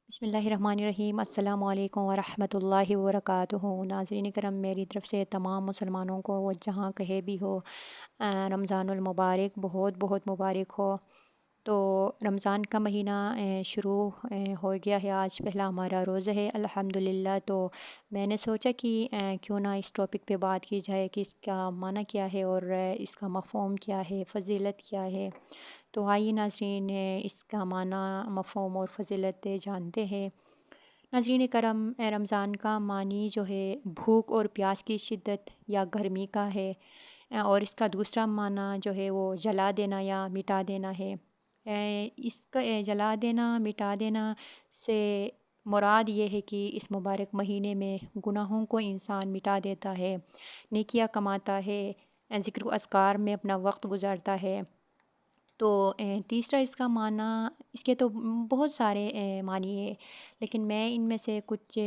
بسم اللہ الرحمن الرحیم۔ السلام علیکم ورحمۃ اللہ وبرکاتہ۔ ناظرین کرم، میری طرف سے تمام مسلمانوں کو وہ جہاں کہیں بھی ہو رمضان المبارک بہت بہت مبارک ہو۔ تو رمضان کا مہینہ شروع ہو گیا ہے۔ آج پہلا ہمارا روزہ ہے الحمدللہ۔ تو میں نے سوچا کہ کیوں نہ اس ٹاپک پہ بات کی جائے کہ اس کا معنی کیا ہے اور اس کا مفہوم کیا ہے، فضیلت کیا ہے۔ تو آئیے ناظرین اس کا معنی، مفہوم اور فضیلت جانتے ہیں۔ ناظرین کرم، رمضان کا معنی جو ہے بھوک اور پیاس کی شدت یا گرمی کا ہے، اور اس کا دوسرا معنی جو ہے وہ جلا دینا یا مٹا دینا ہے۔ اس کا جلا دینا، مٹا دینا سے مراد یہ ہے کہ اس مبارک مہینے میں گناہوں کو انسان مٹا دیتا ہے، نیکیاں کماتا ہے، ذکر و اذکار میں اپنا وقت گزارتا ہے۔ تو تیسرا اس کا معنی، اس کے تو بہت سارے معنی ہے، لیکن میں ان میں سے کچھ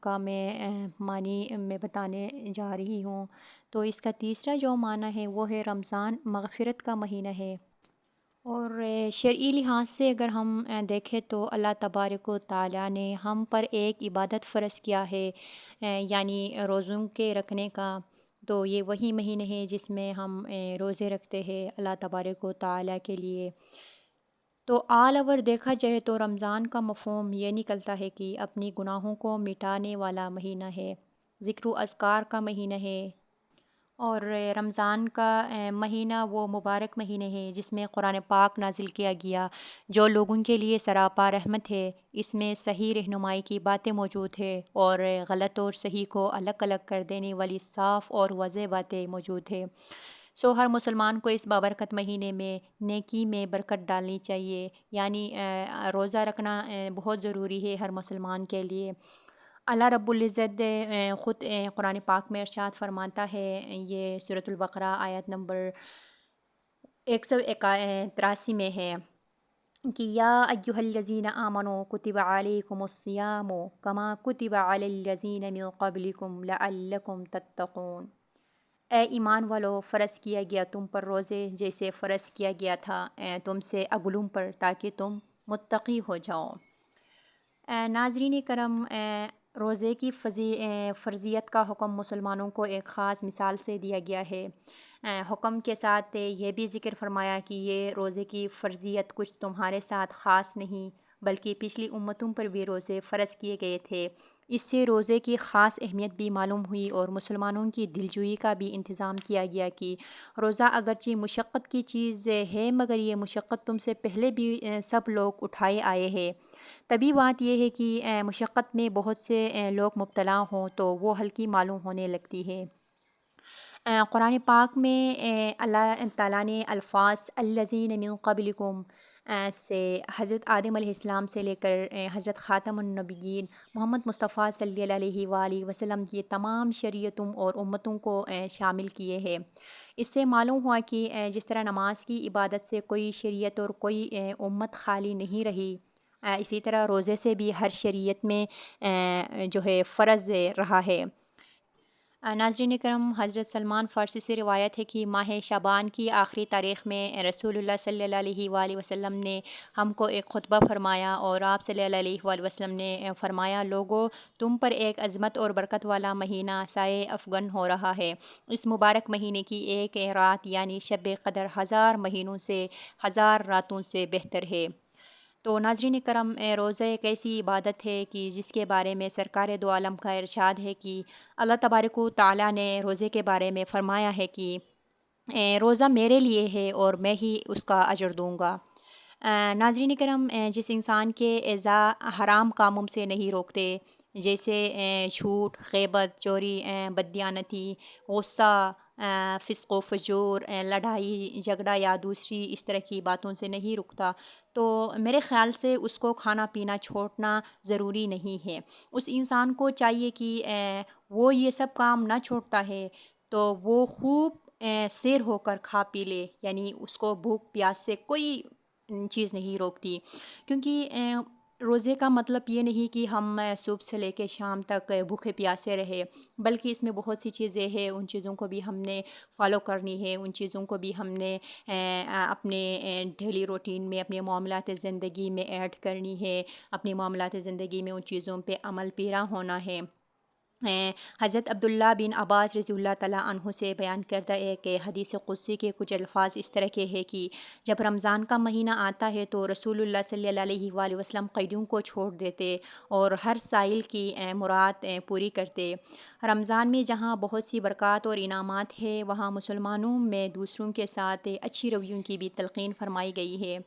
کا میں معنی میں بتانے جا رہی ہوں۔ تو اس کا تیسرا جو معنی ہے وہ ہے رمضان مغفرت کا مہینہ ہے، اور شرعی لحاظ سے اگر ہم دیکھیں تو اللہ تبارک و تعالیٰ نے ہم پر ایک عبادت فرض کیا ہے، یعنی روزوں کے رکھنے کا۔ تو یہ وہی مہینے ہے جس میں ہم روزے رکھتے ہیں اللہ تبارک و تعالیٰ کے لیے۔ تو آل اوور دیکھا جائے تو رمضان کا مفہوم یہ نکلتا ہے کہ اپنی گناہوں کو مٹانے والا مہینہ ہے، ذکر و اذکار کا مہینہ ہے۔ اور رمضان کا مہینہ وہ مبارک مہینے ہے جس میں قرآن پاک نازل کیا گیا، جو لوگوں کے لیے سراپا رحمت ہے۔ اس میں صحیح رہنمائی کی باتیں موجود ہے، اور غلط اور صحیح کو الگ الگ کر دینے والی صاف اور واضح باتیں موجود ہے۔ ہر مسلمان کو اس بابرکت مہینے میں نیکی میں برکت ڈالنی چاہیے، یعنی روزہ رکھنا بہت ضروری ہے ہر مسلمان کے لیے۔ اللہ رب العزت خود قرآن پاک میں ارشاد فرماتا ہے، یہ سورۃ البقرہ آیت نمبر 183 میں ہے کہ یا ایھا الذین آمنوا کتب علیکم الصیام کما کتب علی الذین من قبلکم لعلکم تتقون۔ اے ایمان والو، فرض کیا گیا تم پر روزے جیسے فرض کیا گیا تھا تم سے اگلوں پر، تاکہ تم متقی ہو جاؤ۔ ناظرین کرم، روزے کی فرضیت کا حکم مسلمانوں کو ایک خاص مثال سے دیا گیا ہے۔ حکم کے ساتھ یہ بھی ذکر فرمایا کہ یہ روزے کی فرضیت کچھ تمہارے ساتھ خاص نہیں، بلکہ پچھلی امتوں پر بھی روزے فرض کیے گئے تھے۔ اس سے روزے کی خاص اہمیت بھی معلوم ہوئی، اور مسلمانوں کی دلجوئی کا بھی انتظام کیا گیا کہ روزہ اگرچہ مشقت کی چیز ہے، مگر یہ مشقت تم سے پہلے بھی سب لوگ اٹھائے آئے ہیں۔ طبی بات یہ ہے کہ مشقت میں بہت سے لوگ مبتلا ہوں تو وہ ہلکی معلوم ہونے لگتی ہے۔ قرآن پاک میں اللہ تعالیٰ نے الفاظ الذین من قبلکم سے حضرت آدم علیہ السلام سے لے کر حضرت خاتم النبیین محمد مصطفیٰ صلی اللہ علیہ وآلہ وسلم کی تمام شریعتوں اور امتوں کو شامل کیے ہیں۔ اس سے معلوم ہوا کہ جس طرح نماز کی عبادت سے کوئی شریعت اور کوئی امت خالی نہیں رہی، اسی طرح روزے سے بھی ہر شریعت میں جو ہے فرض رہا ہے۔ ناظرین کرم، حضرت سلمان فارسی سے روایت ہے کہ ماہ شعبان کی آخری تاریخ میں رسول اللہ صلی اللہ علیہ وآلہ وسلم نے ہم کو ایک خطبہ فرمایا، اور آپ صلی اللہ علیہ وآلہ وسلم نے فرمایا، لوگو، تم پر ایک عظمت اور برکت والا مہینہ سائے افغن ہو رہا ہے۔ اس مبارک مہینے کی ایک رات یعنی شب قدر 1000 مہینوں سے، 1000 راتوں سے بہتر ہے۔ تو ناظرین کرم، روزہ ایک ایسی عبادت ہے کہ جس کے بارے میں سرکار دو عالم کا ارشاد ہے کہ اللہ تبارک و تعالیٰ نے روزے کے بارے میں فرمایا ہے کہ روزہ میرے لیے ہے اور میں ہی اس کا اجر دوں گا۔ ناظرین کرم، جس انسان کے اعضاء حرام کاموں سے نہیں روکتے، جیسے جھوٹ، غیبت، چوری، بددیانتی، غصہ، فسق و فجور، لڑائی جھگڑا یا دوسری اس طرح کی باتوں سے نہیں رکتا، تو میرے خیال سے اس کو کھانا پینا چھوڑنا ضروری نہیں ہے۔ اس انسان کو چاہیے کہ وہ یہ سب کام نہ چھوڑتا ہے تو وہ خوب سیر ہو کر کھا پی لے، یعنی اس کو بھوک پیاس سے کوئی چیز نہیں روکتی، کیونکہ روزے کا مطلب یہ نہیں کہ ہم صبح سے لے کے شام تک بھوکے پیاسے رہے، بلکہ اس میں بہت سی چیزیں ہیں، ان چیزوں کو بھی ہم نے فالو کرنی ہے، ان چیزوں کو بھی ہم نے اپنے ڈیلی روٹین میں، اپنے معاملات زندگی میں ایڈ کرنی ہے، اپنے معاملات زندگی میں ان چیزوں پہ عمل پیرا ہونا ہے۔ حضرت عبداللہ بن عباس رضی اللہ تعالیٰ عنہ سے بیان کردہ ایک حدیث قدسی کے کچھ الفاظ اس طرح کے ہیں کہ جب رمضان کا مہینہ آتا ہے تو رسول اللہ صلی اللہ علیہ وآلہ وسلم قیدیوں کو چھوڑ دیتے اور ہر سائل کی مراد پوری کرتے۔ رمضان میں جہاں بہت سی برکات اور انعامات ہیں، وہاں مسلمانوں میں دوسروں کے ساتھ اچھی رویوں کی بھی تلقین فرمائی گئی ہے۔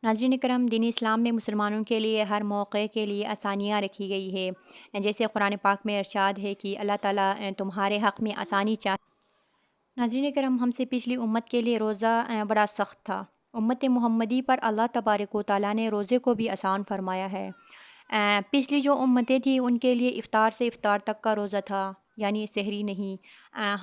ناظرین کرم، دین اسلام میں مسلمانوں کے لیے ہر موقع کے لیے آسانیاں رکھی گئی ہے، جیسے قرآن پاک میں ارشاد ہے کہ اللہ تعالیٰ تمہارے حق میں آسانی چاہتے۔ ناظرین کرم، ہم سے پچھلی امت کے لیے روزہ بڑا سخت تھا۔ امت محمدی پر اللہ تبارک و تعالیٰ نے روزے کو بھی آسان فرمایا ہے۔ پچھلی جو امتیں تھیں ان کے لیے افطار سے افطار تک کا روزہ تھا، یعنی سحری نہیں۔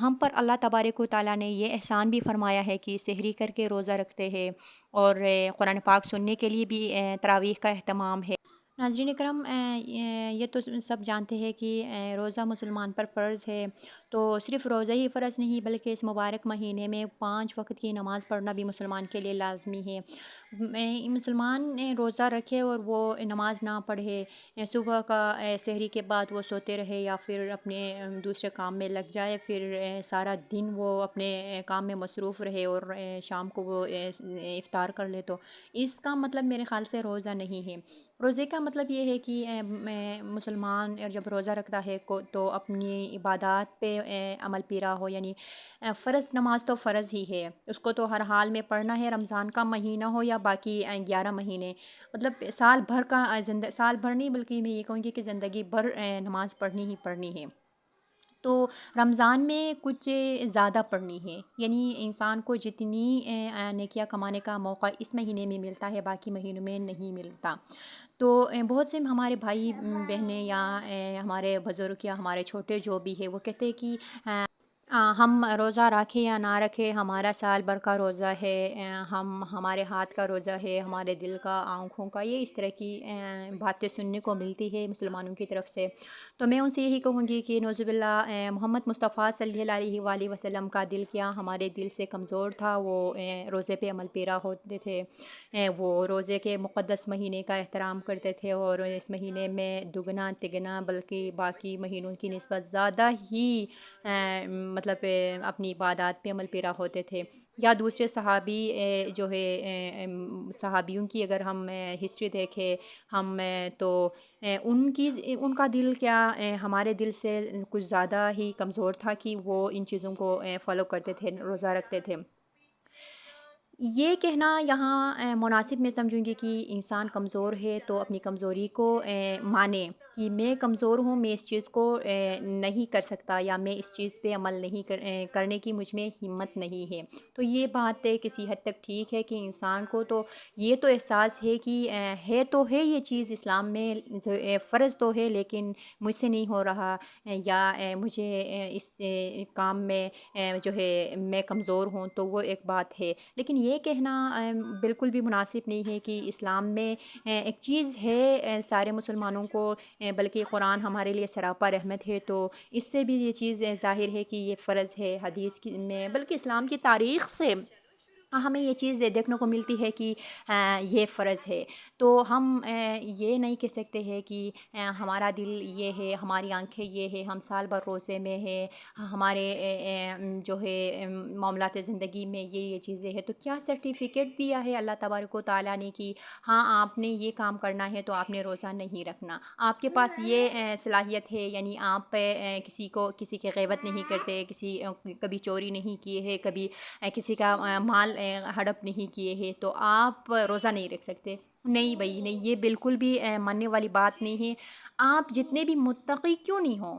ہم پر اللہ تبارک و تعالیٰ نے یہ احسان بھی فرمایا ہے کہ سحری کر کے روزہ رکھتے ہیں، اور قرآن پاک سننے کے لیے بھی تراویح کا اہتمام ہے۔ ناظرین اکرم، یہ تو سب جانتے ہیں کہ روزہ مسلمان پر فرض ہے، تو صرف روزہ ہی فرض نہیں بلکہ اس مبارک مہینے میں 5 وقت کی نماز پڑھنا بھی مسلمان کے لیے لازمی ہے۔ مسلمان روزہ رکھے اور وہ نماز نہ پڑھے، صبح کا سحری کے بعد وہ سوتے رہے یا پھر اپنے دوسرے کام میں لگ جائے، پھر سارا دن وہ اپنے کام میں مصروف رہے اور شام کو وہ افطار کر لے، تو اس کا مطلب میرے خیال سے روزہ نہیں ہے۔ روزے کا مطلب یہ ہے کہ مسلمان جب روزہ رکھتا ہے تو اپنی عبادات پہ عمل پیرا ہو، یعنی فرض نماز تو فرض ہی ہے، اس کو تو ہر حال میں پڑھنا ہے، رمضان کا مہینہ ہو یا باقی 11 مہینے، مطلب سال بھر کا سال بھر نہیں بلکہ میں یہ کہوں گی کہ زندگی بھر نماز پڑھنی ہی پڑھنی ہے۔ تو رمضان میں کچھ زیادہ پڑھنی ہے، یعنی انسان کو جتنی نیکیاں کمانے کا موقع اس مہینے میں ملتا ہے باقی مہینوں میں نہیں ملتا۔ تو بہت سے ہمارے بھائی بہنیں یا ہمارے بزرگ یا ہمارے چھوٹے جو بھی ہے وہ کہتے ہیں کہ ہم روزہ رکھیں یا نہ رکھیں، ہمارا سال بھر کا روزہ ہے، ہمارے ہاتھ کا روزہ ہے، ہمارے دل کا، آنکھوں کا، یہ اس طرح کی باتیں سننے کو ملتی ہے مسلمانوں کی طرف سے۔ تو میں ان سے یہی کہوں گی کہ نعوذ باللہ، محمد مصطفیٰ صلی اللہ علیہ وآلہ وسلم کا دل کیا ہمارے دل سے کمزور تھا، وہ روزے پہ عمل پیرا ہوتے تھے، وہ روزے کے مقدس مہینے کا احترام کرتے تھے، اور اس مہینے میں دگنا تگنا بلکہ باقی مہینوں کی نسبت زیادہ ہی مطلب اپنی عبادات پہ عمل پیرا ہوتے تھے۔ یا دوسرے صحابی جو ہے، صحابیوں کی اگر ہم ہسٹری دیکھیں ہم، تو ان کا دل کیا ہمارے دل سے کچھ زیادہ ہی کمزور تھا کہ وہ ان چیزوں کو فالو کرتے تھے، روزہ رکھتے تھے۔ یہ کہنا یہاں مناسب میں سمجھوں گی کہ انسان کمزور ہے تو اپنی کمزوری کو مانے کہ میں کمزور ہوں، میں اس چیز کو نہیں کر سکتا، یا میں اس چیز پہ عمل نہیں کرنے کی مجھ میں ہمت نہیں ہے۔ تو یہ بات کسی حد تک ٹھیک ہے کہ انسان کو تو یہ تو احساس ہے کہ ہے تو ہے یہ چیز اسلام میں فرض تو ہے لیکن مجھ سے نہیں ہو رہا، یا مجھے اس کام میں جو ہے میں کمزور ہوں، تو وہ ایک بات ہے۔ لیکن یہ کہنا بالکل بھی مناسب نہیں ہے کہ اسلام میں ایک چیز ہے سارے مسلمانوں کو، بلکہ قرآن ہمارے لیے سراپا رحمت ہے، تو اس سے بھی یہ چیز ظاہر ہے کہ یہ فرض ہے حدیث میں، بلکہ اسلام کی تاریخ سے ہمیں یہ چیز دیکھنے کو ملتی ہے کہ یہ فرض ہے۔ تو ہم یہ نہیں کہہ سکتے ہیں کہ ہمارا دل یہ ہے، ہماری آنکھیں یہ ہے، ہم سال بھر روزے میں ہے، ہمارے جو ہے معاملات زندگی میں یہ چیزیں ہیں، تو کیا سرٹیفکیٹ دیا ہے اللہ تبارک و تعالیٰ نے کہ ہاں آپ نے یہ کام کرنا ہے تو آپ نے روزہ نہیں رکھنا، آپ کے پاس یہ صلاحیت ہے، یعنی آپ کسی کی غیبت نہیں کرتے، کبھی چوری نہیں کیے ہے، کبھی کسی کا مال ہڑپ نہیں کیے ہیں، تو آپ روزہ نہیں رکھ سکتے؟ نہیں بھائی نہیں، یہ بالکل بھی ماننے والی بات نہیں ہے۔ آپ جتنے بھی متقی کیوں نہیں ہوں،